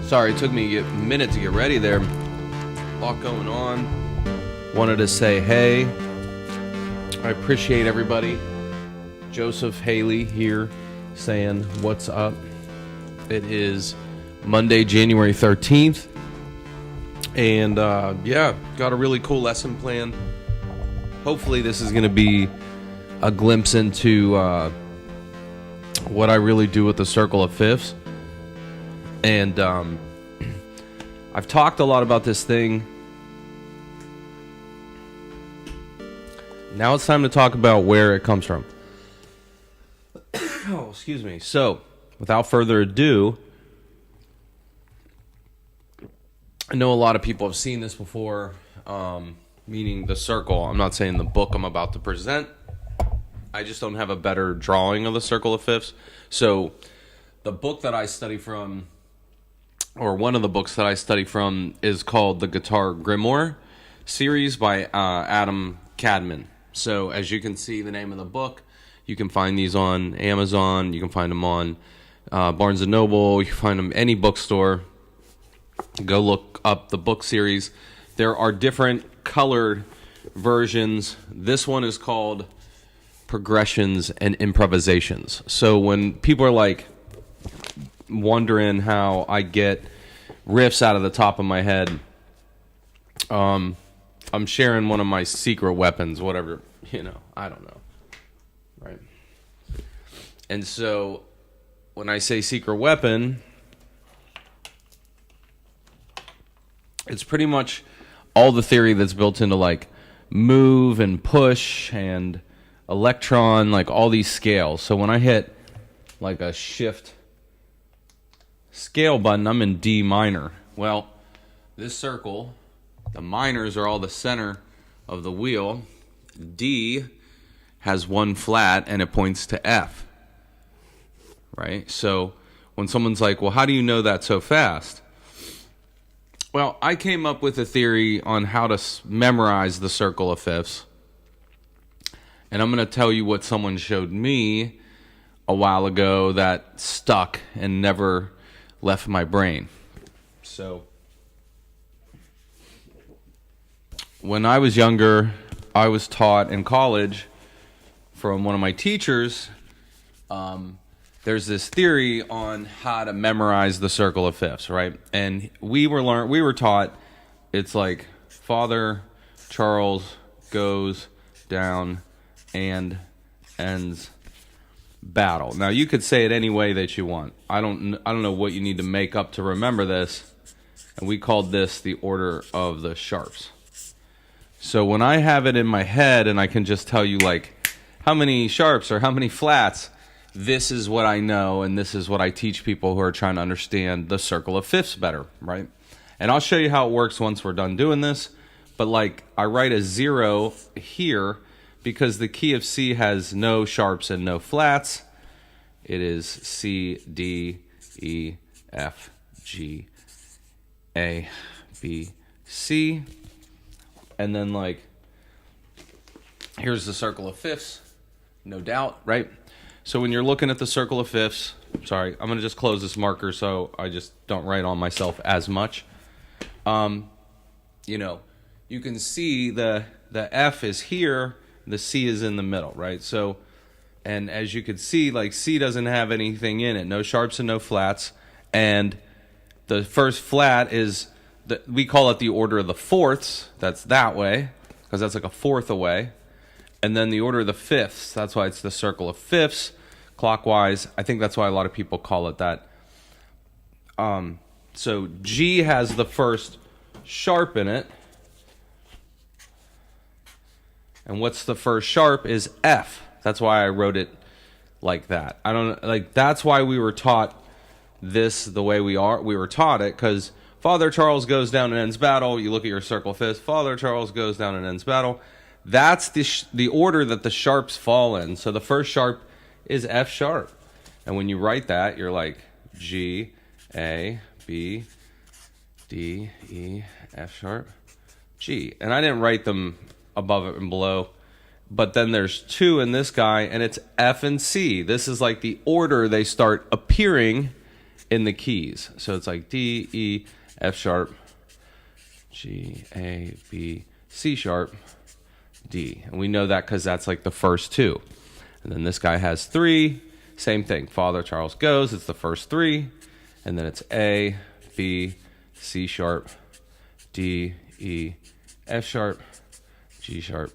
Sorry, it took me a minute to get ready there. A lot going on. Wanted to say hey. I appreciate everybody. Joseph Haley here saying what's up. It is Monday, January 13th. And got a really cool lesson plan. Hopefully this is going to be a glimpse into what I really do with the circle of fifths. And I've talked a lot about this thing. Now it's time to talk about where it comes from. Oh, excuse me. So, without further ado, I know a lot of people have seen this before, meaning the circle. I'm not saying the book I'm about to present. I just don't have a better drawing of the circle of fifths. So, the book that I study from, or one of the books that I study from, is called the Guitar Grimore series by Adam Kadmon. So as you can see, the name of the book, you can find these on Amazon, you can find them on Barnes & Noble, you can find them any bookstore. Go look up the book series. There are different colored versions. This one is called Progressions and Improvations. So when people are like wondering how I get riffs out of the top of my head, I'm sharing one of my secret weapons, whatever, I don't know, right? And so when I say secret weapon, it's pretty much all the theory that's built into like move and push and Elektron, like all these scales. So when I hit like a shift scale button, I'm in D minor. Well, this circle, the minors are all the center of the wheel. D has one flat and it points to F, right? So when someone's like, well, how do you know that so fast? Well, I came up with a theory on how to memorize the circle of fifths. And I'm going to tell you what someone showed me a while ago that stuck and never left my brain. So when I was younger, I was taught in college from one of my teachers, there's this theory on how to memorize the circle of fifths, right? And we were taught it's like Father Charles goes down and ends battle. Now you could say it any way that you want. I don't know what you need to make up to remember this. And we called this the order of the sharps. So when I have it in my head and I can just tell you like how many sharps or how many flats, this is what I know and this is what I teach people who are trying to understand the circle of fifths better, right? And I'll show you how it works once we're done doing this. But like I write a 0 here because the key of C has no sharps and no flats. It is C, D, E, F, G, A, B, C. And then, like, here's the circle of fifths, no doubt, right? So when you're looking at the circle of fifths, sorry, I'm going to just close this marker so I just don't write on myself as much. You can see the F is here, the C is in the middle, right? So, and as you can see, like, C doesn't have anything in it, no sharps and no flats. And the first flat is, we call it the order of the fourths. That's that way, because that's like a fourth away. And then the order of the fifths. That's why it's the circle of fifths, clockwise. I think that's why a lot of people call it that. So G has the first sharp in it. And what's the first sharp is F. That's why I wrote it like that. That's why we were taught this the way we were taught it, because Father Charles goes down and ends battle. You look at your circle of fifths. Father Charles goes down and ends battle. That's the order that the sharps fall in. So the first sharp is F sharp. And when you write that, you're like G, A, B, D, E, F sharp, G. And I didn't write them above it and below. But then there's 2 in this guy, and it's F and C. This is like the order they start appearing in the keys. So it's like D, E, F sharp, G, A, B, C sharp, D. And we know that because that's like the first two. And then this guy has 3. Same thing. Father Charles goes. It's the first 3. And then it's A, B, C sharp, D, E, F sharp, G sharp,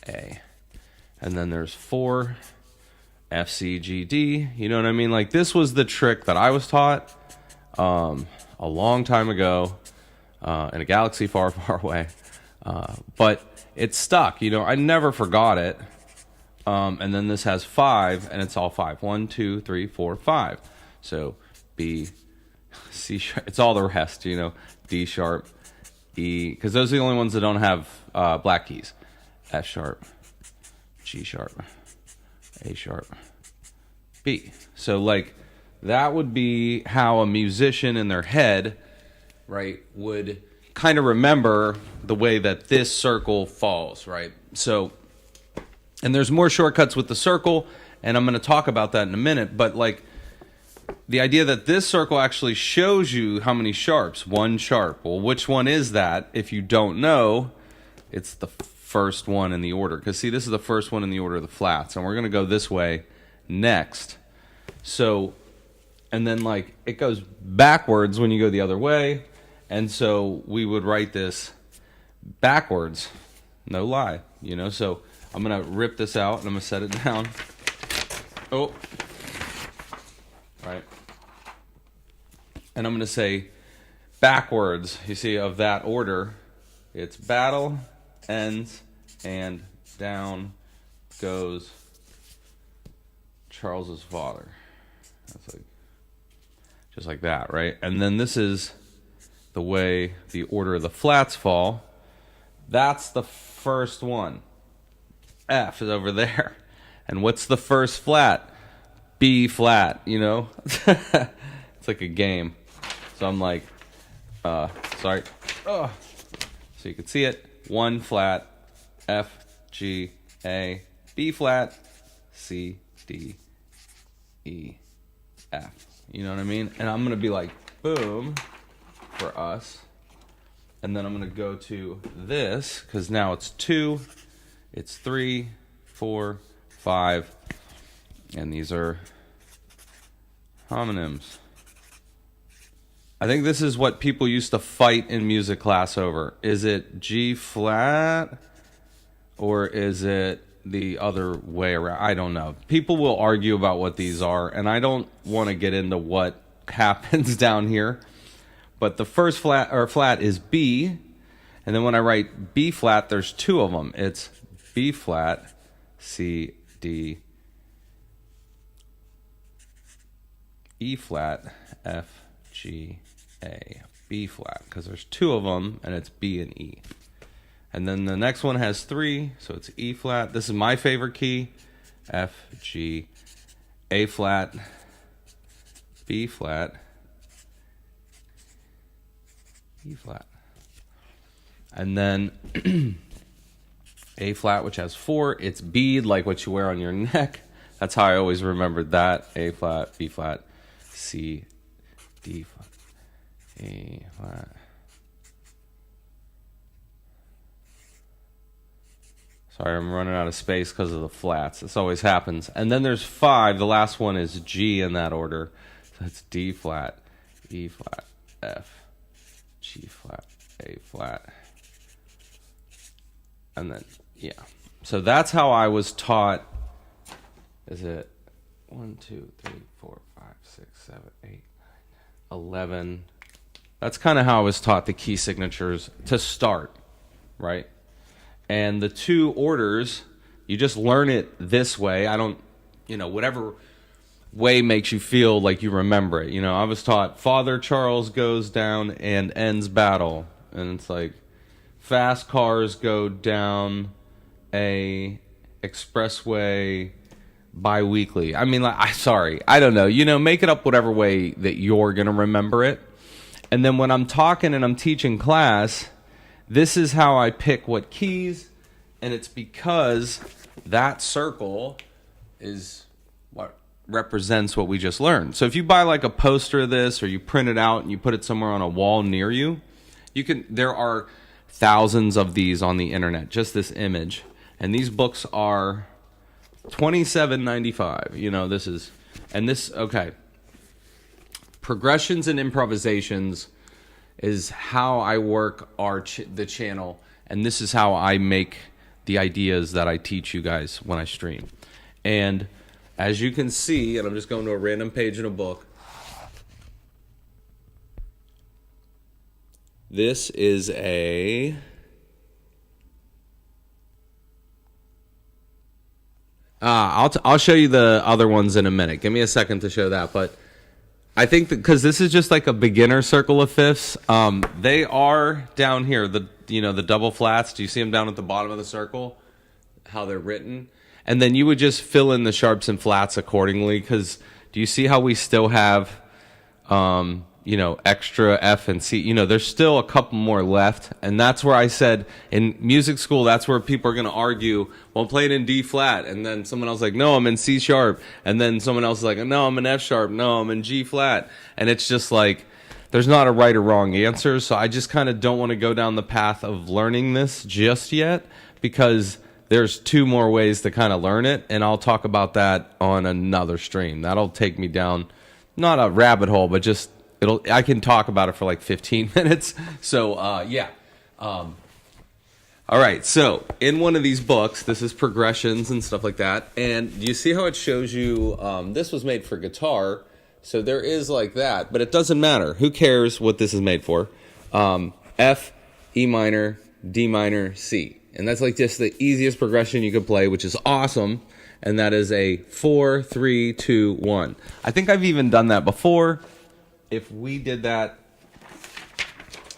A. And then there's 4, F, C, G, D. You know what I mean? Like, this was the trick that I was taught a long time ago in a galaxy far, far away. But it stuck. You know, I never forgot it. And then this has 5, and it's all 5. 1, 2, 3, 4, 5. So B, C sharp. It's all the rest, you know. D sharp, E, because those are the only ones that don't have black keys. F sharp, G sharp, A sharp, B. So like that would be how a musician in their head, right, would kind of remember the way that this circle falls, right? So, and there's more shortcuts with the circle, and I'm going to talk about that in a minute, but like the idea that this circle actually shows you how many sharps, 1 sharp. Well, which one is that? If you don't know, it's the first one in the order. Because see, this is the first one in the order of the flats, and we're going to go this way next. So, and then like it goes backwards when you go the other way, and so we would write this backwards. No lie, you know. So I'm going to rip this out, and I'm going to set it down. Oh. Right. And I'm going to say backwards, you see, of that order. It's battle, ends, and down goes Charles's father. That's like, just like that, right? And then this is the way the order of the flats fall. That's the first one. F is over there. And what's the first flat? B flat, you know? It's like a game. So I'm like, sorry. Oh. So you can see it. 1 flat, F, G, A, B flat, C, D, E, F. You know what I mean? And I'm going to be like, boom, for us. And then I'm going to go to this, because now it's 2, it's 3, 4, 5, and these are homonyms. I think this is what people used to fight in music class over. Is it G flat or is it the other way around? I don't know. People will argue about what these are, and I don't want to get into what happens down here. But the first flat is B, and then when I write B flat, there's 2 of them. It's B flat, C, D, E flat, F, G, A, B flat, because there's 2 of them, and it's B and E. And then the next one has 3, so it's E flat. This is my favorite key, F, G, A flat, B flat, E flat. And then A flat, which has 4, it's bead, like what you wear on your neck. That's how I always remembered that. A flat, B flat, C, D flat, A flat. Sorry, I'm running out of space because of the flats. This always happens. And then there's 5. The last one is G in that order. So it's D flat, E flat, F, G flat, A flat. And then, yeah. So that's how I was taught. Is it 1, 2, 3, 4, 5, 6, 7, 8, 9, 11. That's kind of how I was taught the key signatures to start, right? And the 2 orders, you just learn it this way. I don't, whatever way makes you feel like you remember it. I was taught Father Charles goes down and ends battle. And it's like fast cars go down a expressway bi-weekly. I mean, I don't know. Make it up whatever way that you're going to remember it. And then when I'm talking and I'm teaching class, this is how I pick what keys, and it's because that circle is what represents what we just learned. So if you buy like a poster of this, or you print it out and you put it somewhere on a wall near you, there are thousands of these on the internet, just this image. And these books are $27.95. You know, okay. Progressions and Improvisations is how I work the channel, and this is how I make the ideas that I teach you guys when I stream. And as you can see, and I'm just going to a random page in a book, this is I'll show you the other ones in a minute. Give me a second to show that, but I think because this is just like a beginner circle of fifths, they are down here. The double flats. Do you see them down at the bottom of the circle? How they're written, and then you would just fill in the sharps and flats accordingly. Because do you see how we still have, extra F and C? There's still a couple more left, and that's where I said in music school, that's where people are going to argue. Well, I'm playing in D flat, and then someone else is like, no, I'm in C sharp, and then someone else is like, no, I'm in F sharp, no, I'm in G flat, and it's just like there's not a right or wrong answer. So I just kind of don't want to go down the path of learning this just yet, because there's two more ways to kind of learn it, and I'll talk about that on another stream. That'll take me down not a rabbit hole, but just I can talk about it for like 15 minutes. So, yeah. All right. So in one of these books, this is progressions and stuff like that. And you see how it shows you, this was made for guitar. So there is like that, but it doesn't matter. Who cares what this is made for? F, E minor, D minor, C. And that's like just the easiest progression you could play, which is awesome. And that is a 4, 3, 2, 1. I think I've even done that before. If we did that,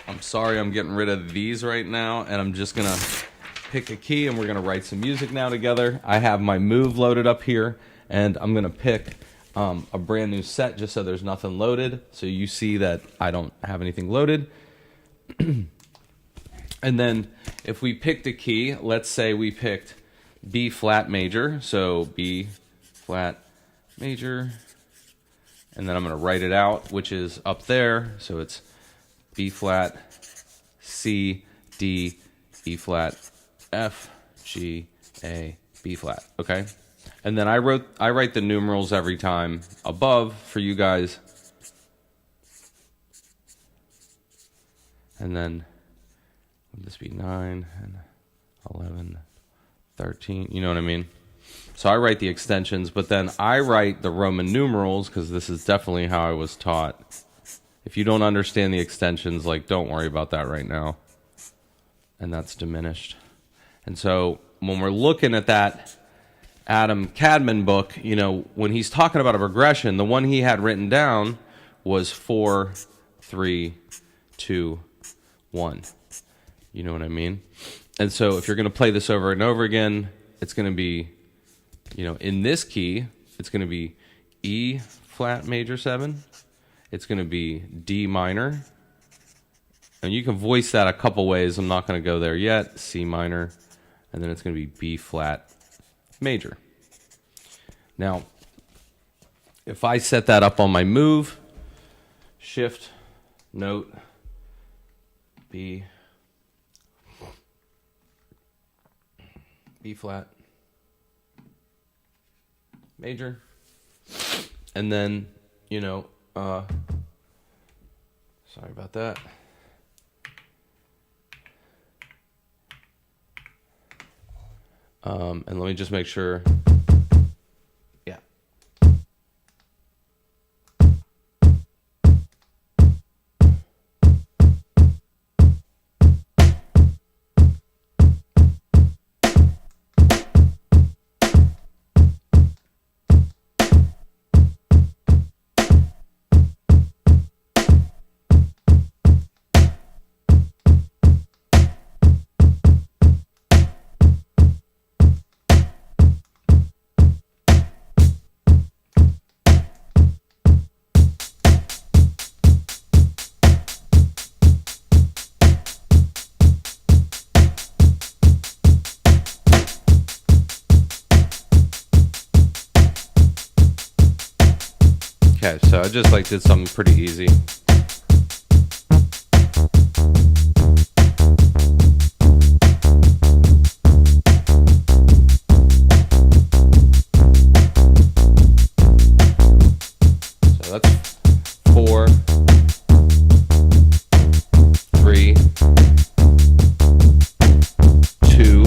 I'm sorry, I'm getting rid of these right now, and I'm just going to pick a key, and we're going to write some music now together. I have my Move loaded up here, and I'm going to pick a brand new set just so there's nothing loaded, so you see that I don't have anything loaded. And then if we picked a key, let's say we picked B flat major, so B flat major, and then I'm going to write it out, which is up there. So it's B flat, C, D, E flat, F, G, A, B flat. Okay? And then I write the numerals every time above for you guys. And then would this be 9 and 11, 13? You know what I mean? So I write the extensions, but then I write the Roman numerals, because this is definitely how I was taught. If you don't understand the extensions, like, don't worry about that right now. And that's diminished. And so when we're looking at that Kadmon book, when he's talking about a progression, the one he had written down was 4, 3, 2, 1. You know what I mean? And so if you're going to play this over and over again, it's going to be, in this key, it's going to be E flat major 7. It's going to be D minor. And you can voice that a couple ways. I'm not going to go there yet. C minor. And then it's going to be B flat major. Now, if I set that up on my Move, shift, note, B flat major, and then sorry about that. And let me just make sure. Yeah. So I just like did something pretty easy. So that's 4, 3, 2,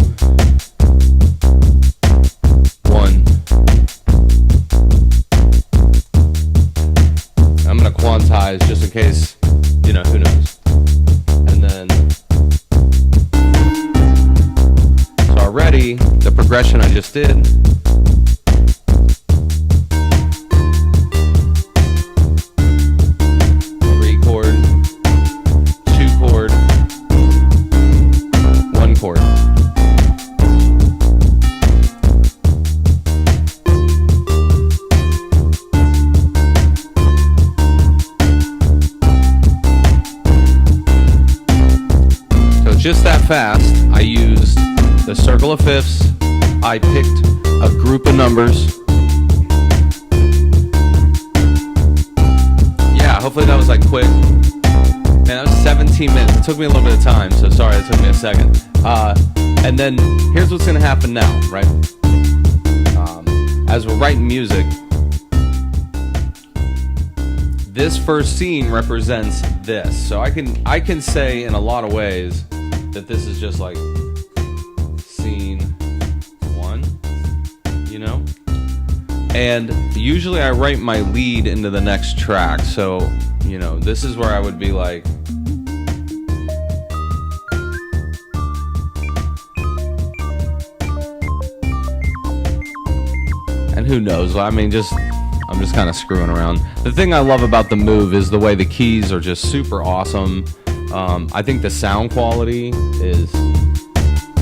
1. I'm going to quantize just in case, you know, who knows. And then, so already the progression I just did, just that fast. I used the circle of fifths. I picked a group of numbers. Yeah, hopefully that was like quick. Man, that was 17 minutes. It took me a little bit of time, so sorry, it took me a second. And then here's what's gonna happen now, right? As we're writing music, this first scene represents this. So I can say in a lot of ways that this is just like scene 1, you know? And usually I write my lead into the next track. So, you know, this is where I would be like, and who knows? I mean, I'm just kind of screwing around. The thing I love about the Move is the way the keys are just super awesome. I think the sound quality is,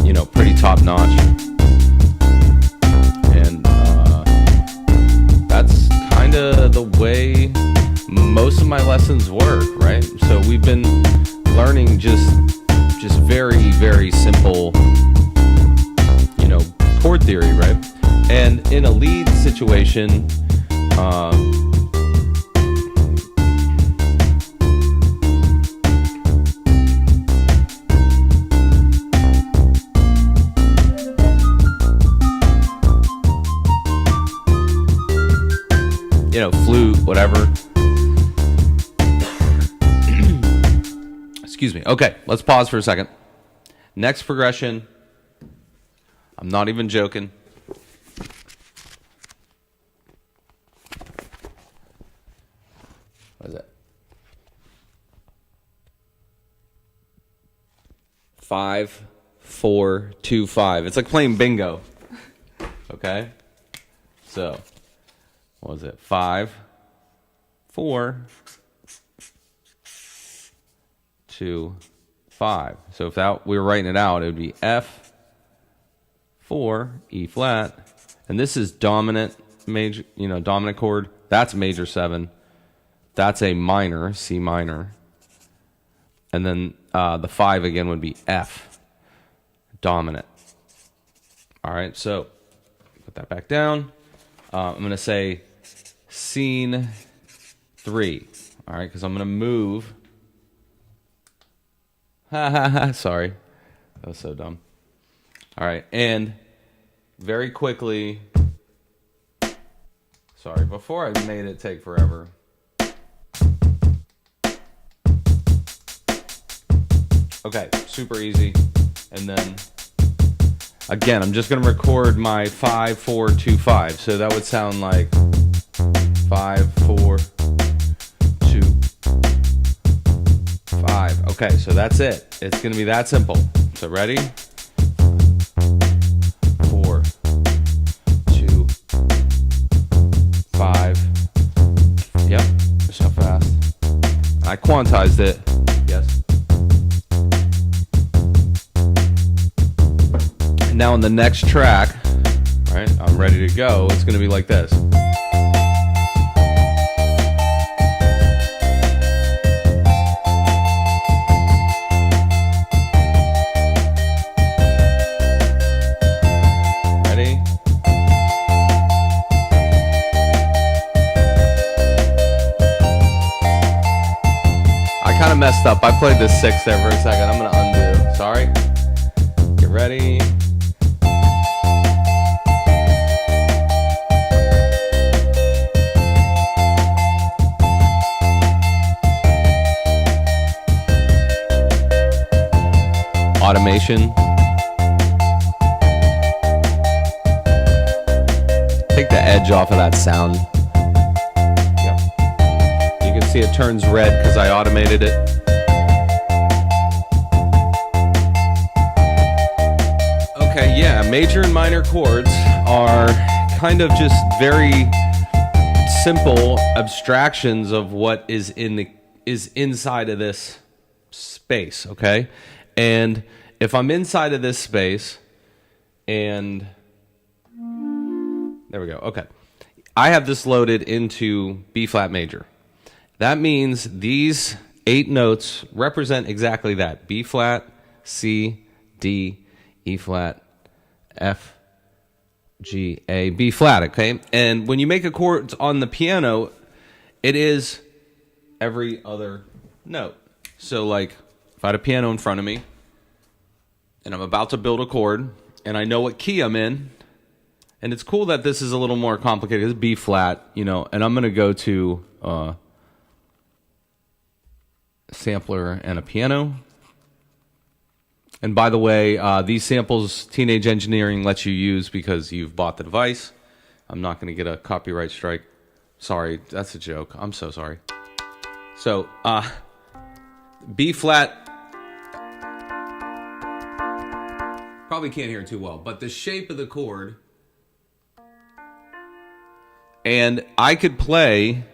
you know, pretty top notch. And that's kind of the way most of my lessons work, right? So we've been learning just very, very simple, you know, chord theory, right? And in a lead situation, you know, flute, whatever. Excuse me. Okay, let's pause for a second. Next progression. I'm not even joking. What is it? 5, 4, 2, 5. It's like playing bingo. Okay? So, what was it? 5, 4, 2, 5. So if that we were writing it out, it would be F, 4, E flat, and this is dominant major, you know, dominant chord. That's major 7. That's a minor, C minor, and then the 5 again would be F, dominant. All right, so put that back down. I'm going to say scene 3, all right, because I'm going to move. Sorry, that was so dumb. All right, and very quickly, sorry, before I made it take forever. Okay, super easy. And then, again, I'm just going to record my 5, 4, 2, 5. So that would sound like 5, 4, 2, 5. Okay, so that's it. It's going to be that simple. So ready? 4, 2, 5. Yep, just how fast. I quantized it. Yes. Now on the next track, right, I'm ready to go. It's going to be like this. Ready? kind of messed up. I played this 6 there for a second. I'm going to undo. Sorry. Get ready. Automation. Take the edge off of that sound. Yep. You can see it turns red because I automated it. Okay, yeah, major and minor chords are kind of just very simple abstractions of what is inside of this space, okay? And if I'm inside of this space, and there we go, okay. I have this loaded into B flat major. That means these 8 notes represent exactly that. B flat, C, D, E flat, F, G, A, B flat, okay? And when you make a chord on the piano, it is every other note. So like, if I had a piano in front of me, and I'm about to build a chord, and I know what key I'm in, and it's cool that this is a little more complicated. It's B flat, you know, and I'm going to go to a sampler and a piano. And by the way, these samples Teenage Engineering lets you use because you've bought the device. I'm not going to get a copyright strike. Sorry, that's a joke. I'm so sorry. So, B flat, probably can't hear it too well, but the shape of the chord, and I could play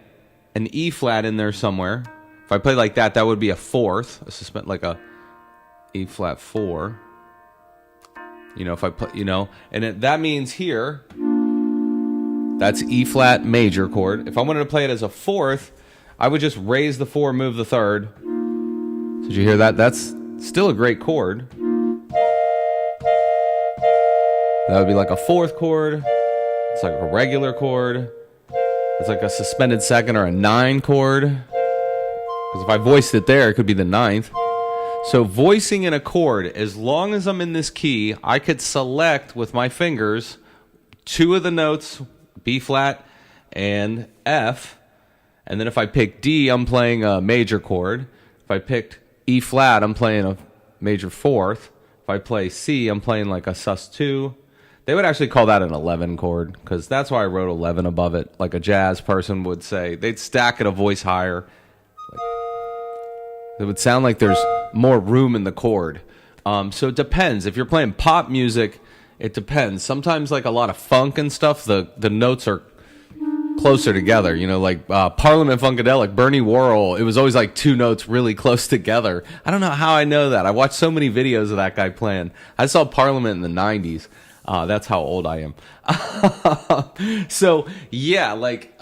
an E flat in there somewhere. If I play like that, that would be a 4th, a suspend, like a E flat 4. You know, if I play, you know, and that means here, that's E flat major chord. If I wanted to play it as a 4th, I would just raise the 4, move the 3rd. Did you hear that? That's still a great chord. That would be like a 4th chord. It's like a regular chord. It's like a suspended 2nd or a 9 chord. Because if I voiced it there, it could be the 9th. So voicing in a chord, as long as I'm in this key, I could select with my fingers 2 of the notes, B flat and F. And then if I pick D, I'm playing a major chord. If I picked E flat, I'm playing a major 4th. If I play C, I'm playing like a sus2. They would actually call that an 11 chord, because that's why I wrote 11 above it, like a jazz person would say. They'd stack it a voice higher. It would sound like there's more room in the chord. So it depends. If you're playing pop music, it depends. Sometimes like a lot of funk and stuff, the notes are closer together. You know, like Parliament Funkadelic, Bernie Worrell, it was always like 2 notes really close together. I don't know how I know that. I watched so many videos of that guy playing. I saw Parliament in the 90s. That's how old I am. So yeah, like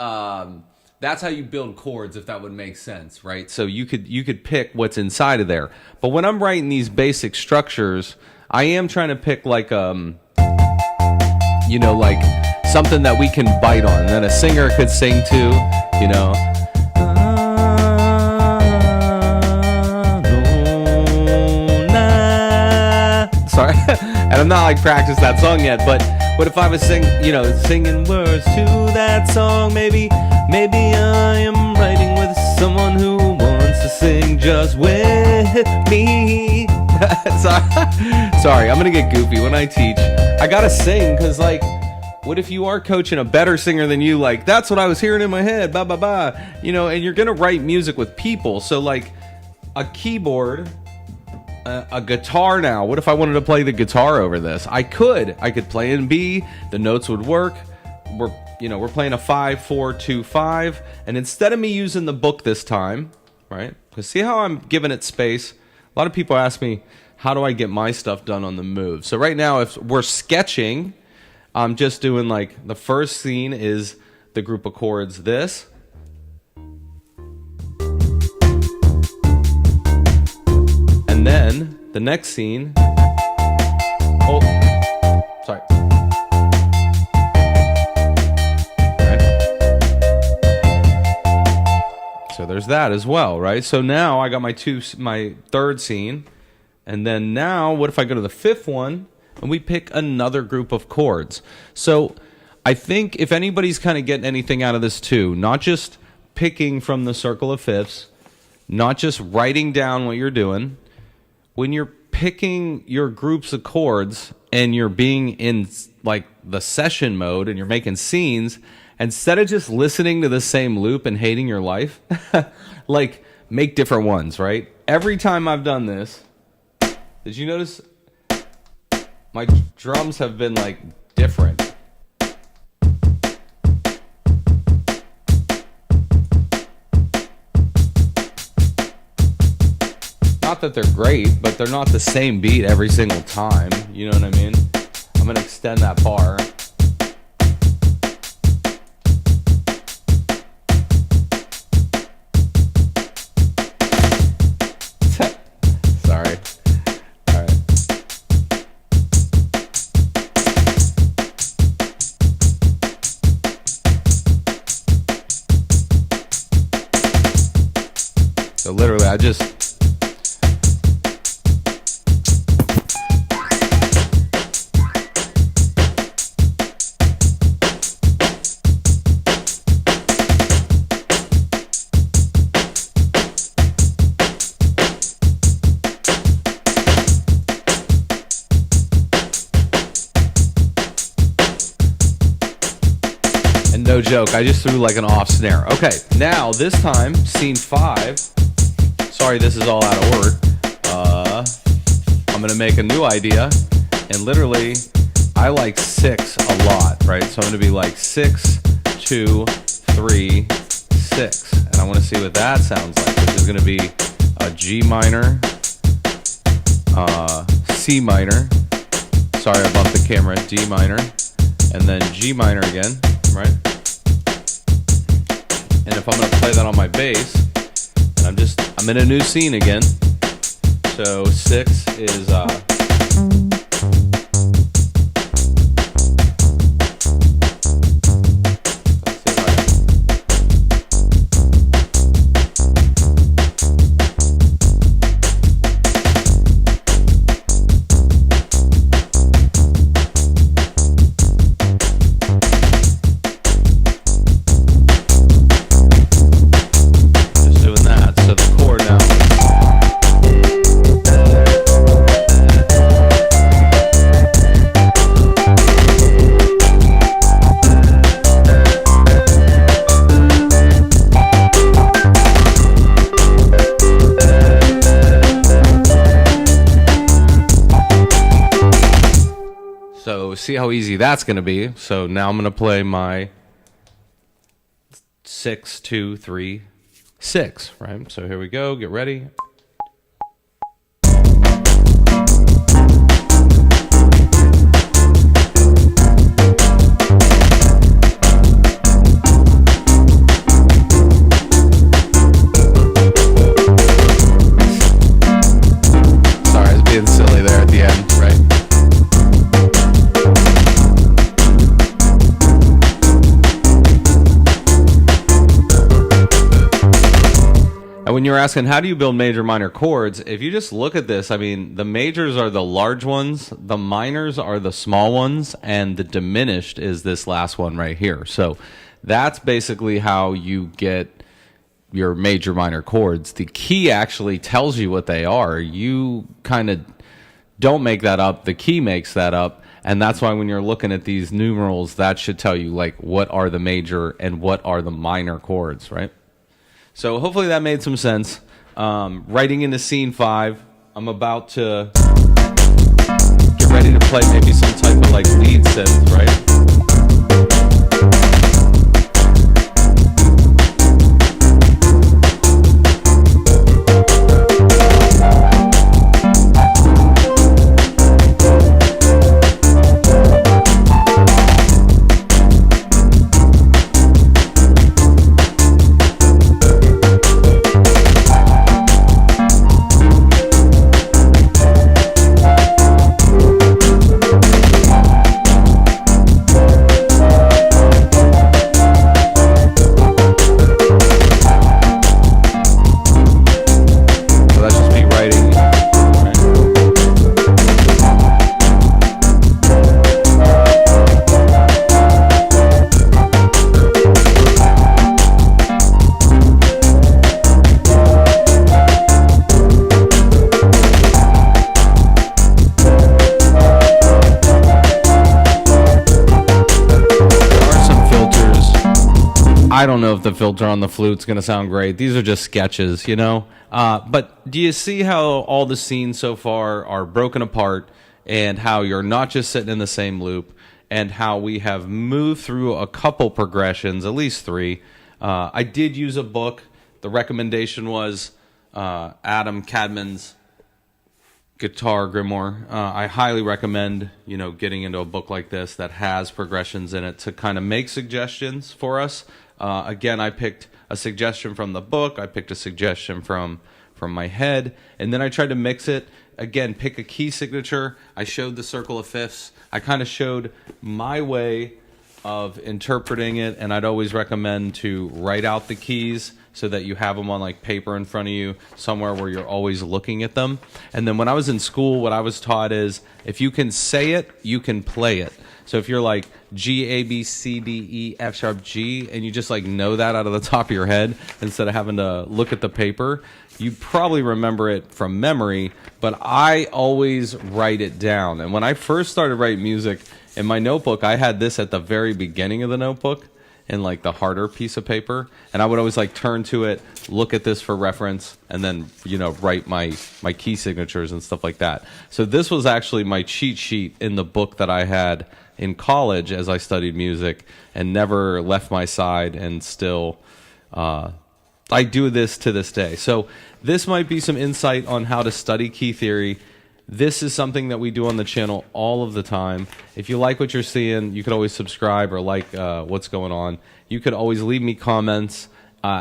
that's how you build chords, if that would make sense, right? So you could pick what's inside of there. But when I'm writing these basic structures, I am trying to pick like you know, like something that we can bite on, and then a singer could sing to, you know. Sorry. And I'm not like practiced that song yet, but what if I was singing words to that song? Maybe I am writing with someone who wants to sing just with me. Sorry, I'm gonna get goofy when I teach. I gotta sing, because like, what if you are coaching a better singer than you? Like, that's what I was hearing in my head, ba ba ba. You know, and you're gonna write music with people, so like a keyboard. A guitar now. What if I wanted to play the guitar over this? I could play in B. The notes would work. We're playing a 5-4-2-5, and instead of me using the book this time, right? Because see how I'm giving it space. A lot of people ask me, how do I get my stuff done on the move? So right now, if we're sketching, I'm just doing like the first scene is the group of chords. This. And then the next scene. Oh, sorry. Right. So there's that as well, right? So now I got my third scene, and then now what if I go to the fifth one and we pick another group of chords? So I think if anybody's kind of getting anything out of this too, not just picking from the circle of fifths, not just writing down what you're doing, when you're picking your groups of chords and you're being in like the session mode and you're making scenes, instead of just listening to the same loop and hating your life, like make different ones, right? Every time I've done this, did you notice my drums have been like different? Not that they're great, but they're not the same beat every single time. You know what I mean? I'm going to extend that bar. Sorry. All right. So literally, I just... No joke, I just threw like an off snare. Okay, now this time, scene 5. Sorry, this is all out of order. I'm gonna make a new idea, and literally, I like 6 a lot, right? So I'm gonna be like 6, 2, 3, 6, and I want to see what that sounds like. Which is gonna be a G minor, C minor. Sorry, I bumped the camera. D minor, and then G minor again, right? And if I'm going to play that on my bass, and I'm in a new scene again. So 6 is, see how easy that's going to be. So now I'm going to play my 6, 2, 3, 6, right? So here we go. Get ready. Sorry, I was being silly there at the end, right? And when you're asking, how do you build major minor chords? If you just look at this, I mean, the majors are the large ones, the minors are the small ones, and the diminished is this last one right here. So that's basically how you get your major minor chords. The key actually tells you what they are. You kind of don't make that up. The key makes that up. And that's why when you're looking at these numerals, that should tell you, like, what are the major and what are the minor chords, right? So hopefully that made some sense. Writing into scene 5, I'm about to get ready to play maybe some type of like lead synth, right? I don't know if the filter on the flute's going to sound great. These are just sketches, you know? But do you see how all the scenes so far are broken apart and how you're not just sitting in the same loop and how we have moved through a couple progressions, at least 3. I did use a book. The recommendation was Adam Kadmon's Guitar Grimore. I highly recommend, getting into a book like this that has progressions in it to kind of make suggestions for us. Again, I picked a suggestion from the book. I picked a suggestion from my head, and then I tried to mix it. Again, pick a key signature. I showed the circle of fifths. I kind of showed my way of interpreting it, and I'd always recommend to write out the keys so that you have them on like paper in front of you somewhere where you're always looking at them. And then when I was in school, what I was taught is if you can say it, you can play it. So if you're like G, A, B, C, D, E, F sharp, G, and you just like know that out of the top of your head instead of having to look at the paper, you probably remember it from memory, but I always write it down. And when I first started writing music in my notebook, I had this at the very beginning of the notebook in like the harder piece of paper, and I would always like turn to it, look at this for reference, and then write my key signatures and stuff like that. So this was actually my cheat sheet in the book that I had in college as I studied music and never left my side, and still I do this to this day. So this might be some insight on how to study key theory. This is something that we do on the channel all of the time. If you like what you're seeing, you could always subscribe or like what's going on. You could always leave me comments,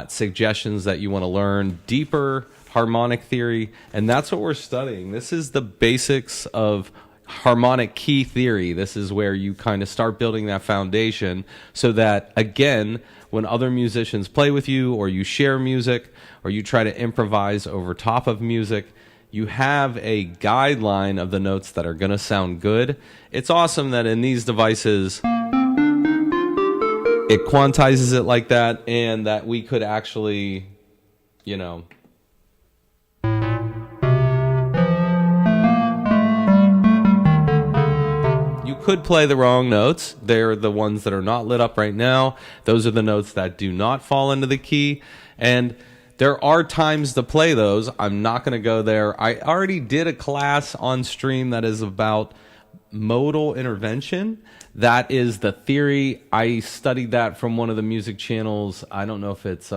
suggestions that you want to learn deeper harmonic theory, and that's what we're studying. This is the basics of harmonic key theory. This is where you kind of start building that foundation so that, again, when other musicians play with you or you share music or you try to improvise over top of music, you have a guideline of the notes that are going to sound good. It's awesome that in these devices it quantizes it like that, and that we could actually, you could play the wrong notes. They're the ones that are not lit up right now. Those are the notes that do not fall into the key, and there are times to play those. I'm not going to go there. I already did a class on stream that is about modal intervention. That is the theory. I studied that from one of the music channels. I don't know if it's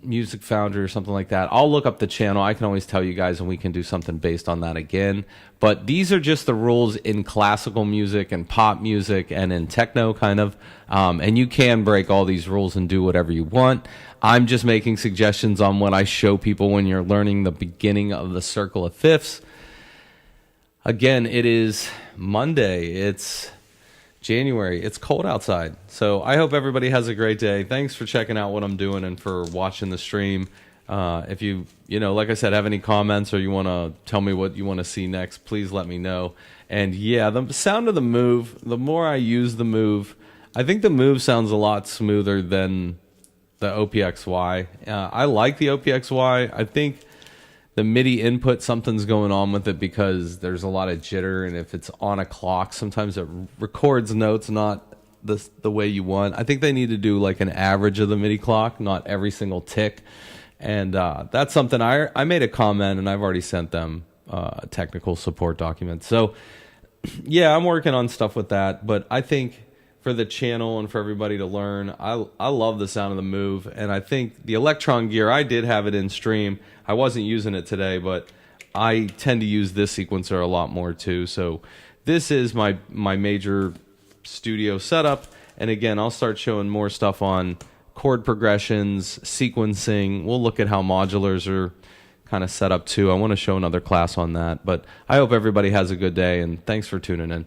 Music Foundry or something like that. I'll look up the channel. I can always tell you guys, and we can do something based on that again. But these are just the rules in classical music and pop music and in techno kind of. And you can break all these rules and do whatever you want. I'm just making suggestions on what I show people when you're learning the beginning of the circle of fifths. Again, it is Monday. It's January. It's cold outside. So I hope everybody has a great day. Thanks for checking out what I'm doing and for watching the stream. If you like I said, have any comments or you want to tell me what you want to see next, please let me know. And yeah, the sound of the move, the more I use the move, I think the move sounds a lot smoother than the OPXY. I like the OPXY. I think the MIDI input, something's going on with it because there's a lot of jitter, and if it's on a clock, sometimes it records notes not the way you want. I think they need to do like an average of the MIDI clock, not every single tick. And that's something I made a comment, and I've already sent them a technical support document. So yeah, I'm working on stuff with that, but I think for the channel and for everybody to learn, I love the sound of the move. And I think the Elektron gear, I did have it in stream. I wasn't using it today, but I tend to use this sequencer a lot more too. So this is my major studio setup. And again, I'll start showing more stuff on chord progressions, sequencing. We'll look at how modulars are kind of set up too. I want to show another class on that. But I hope everybody has a good day, and thanks for tuning in.